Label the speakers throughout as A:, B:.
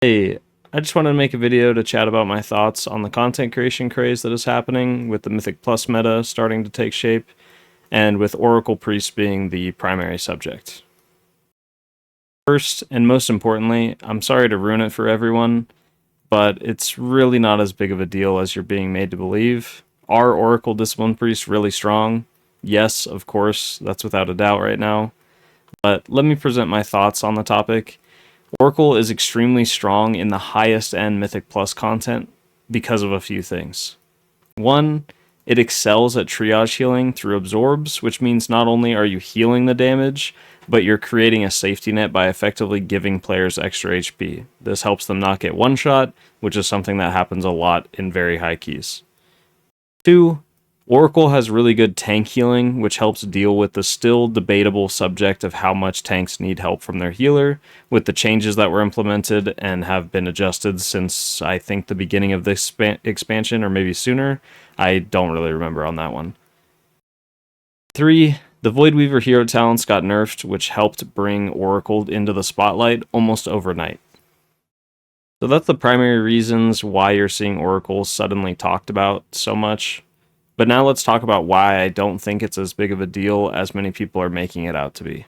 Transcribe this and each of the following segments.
A: Hey, I just wanted to make a video to chat about my thoughts on the content creation craze that is happening with the Mythic Plus meta starting to take shape, and with Oracle Priest being the primary subject. First, and most importantly, I'm sorry to ruin it for everyone, but it's really not as big of a deal as you're being made to believe. Are Oracle Discipline Priests really strong? Yes, of course, that's without a doubt right now. But let me present my thoughts on the topic. Oracle is extremely strong in the highest end Mythic Plus content because of a few things. One, it excels at triage healing through absorbs, which means not only are you healing the damage, but you're creating a safety net by effectively giving players extra HP. This helps them not get one shot, which is something that happens a lot in very high keys. Two, Oracle has really good tank healing, which helps deal with the still debatable subject of how much tanks need help from their healer, with the changes that were implemented and have been adjusted since I think the beginning of this expansion, or maybe sooner. I don't really remember on that one. 3. The voidweaver hero talents got nerfed, which helped bring Oracle into the spotlight almost overnight. So that's the primary reasons why you're seeing Oracle suddenly talked about so much. But now let's talk about why I don't think it's as big of a deal as many people are making it out to be.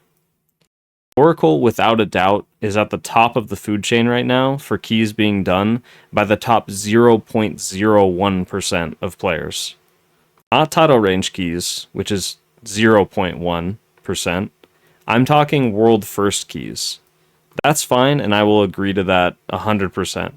A: Oracle, without a doubt, is at the top of the food chain right now for keys being done by the top 0.01% of players. Not title range keys, which is 0.1%. I'm talking world first keys. That's fine, and I will agree to that 100%.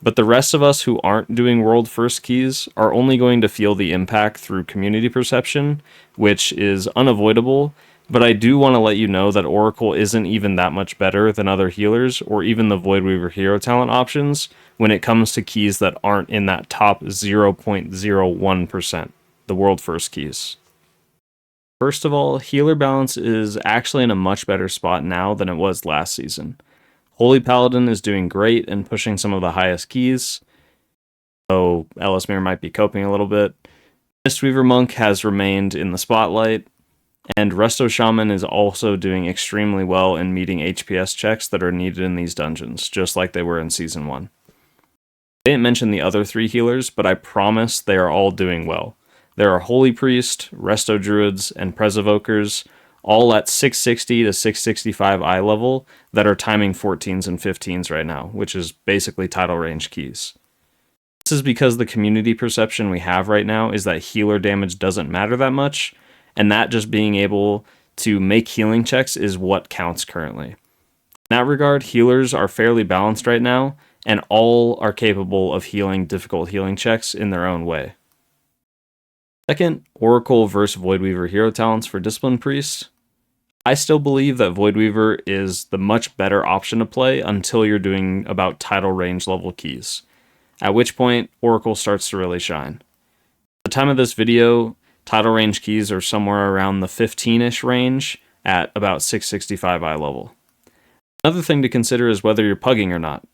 A: But the rest of us who aren't doing world first keys are only going to feel the impact through community perception, which is unavoidable, but I do want to let you know that Oracle isn't even that much better than other healers or even the voidweaver hero talent options when it comes to keys that aren't in that top 0.01%, the world first keys. First of all, healer balance is actually in a much better spot now than it was last season. Holy Paladin is doing great and pushing some of the highest keys, though Ellesmere might be coping a little bit. Mistweaver Monk has remained in the spotlight, and Resto Shaman is also doing extremely well in meeting HPS checks that are needed in these dungeons, just like they were in Season 1. I didn't mention the other 3 healers, but I promise they are all doing well. There are Holy Priest, Resto Druids, and Presevokers, all at 660 to 665 eye level that are timing 14s and 15s right now, which is basically title range keys. This is because the community perception we have right now is that healer damage doesn't matter that much, and that just being able to make healing checks is what counts currently. In that regard, healers are fairly balanced right now, and all are capable of healing difficult healing checks in their own way. Second, Oracle versus Voidweaver hero talents for Discipline Priest. I still believe that Voidweaver is the much better option to play until you're doing about title range level keys, at which point Oracle starts to really shine. At the time of this video, title range keys are somewhere around the 15-ish range at about 665 eye level. Another thing to consider is whether you're pugging or not.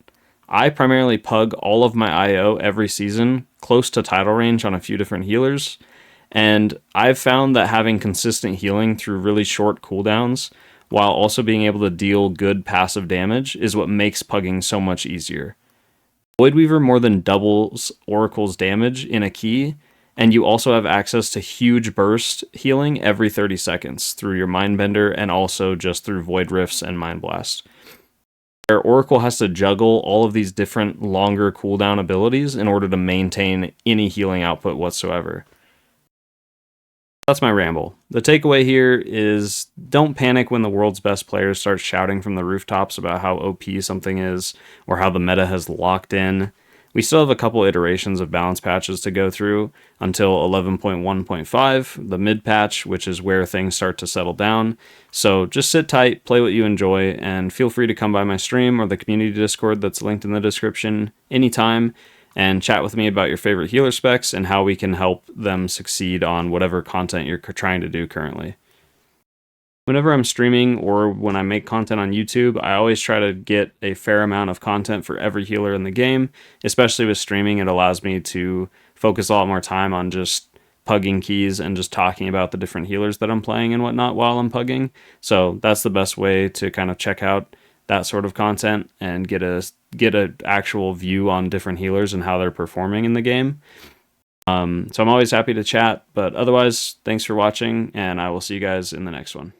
A: I primarily pug all of my IO every season close to title range on a few different healers, and I've found that having consistent healing through really short cooldowns, while also being able to deal good passive damage, is what makes pugging so much easier. Voidweaver more than doubles Oracle's damage in a key, and you also have access to huge burst healing every 30 seconds through your Mindbender and also just through Void Rifts and Mind Blast. Where Oracle has to juggle all of these different longer cooldown abilities in order to maintain any healing output whatsoever. That's my ramble. The takeaway here is don't panic when the world's best players start shouting from the rooftops about how OP something is or how the meta has locked in. We still have a couple iterations of balance patches to go through until 11.1.5, the mid patch, which is where things start to settle down. So just sit tight, play what you enjoy, and feel free to come by my stream or the community Discord that's linked in the description anytime and chat with me about your favorite healer specs and how we can help them succeed on whatever content you're trying to do currently. Whenever I'm streaming or when I make content on YouTube, I always try to get a fair amount of content for every healer in the game. Especially with streaming, it allows me to focus a lot more time on just pugging keys and just talking about the different healers that I'm playing and whatnot while I'm pugging. So that's the best way to kind of check out that sort of content and get a actual view on different healers and how they're performing in the game. So I'm always happy to chat, but otherwise, thanks for watching, and I will see you guys in the next one.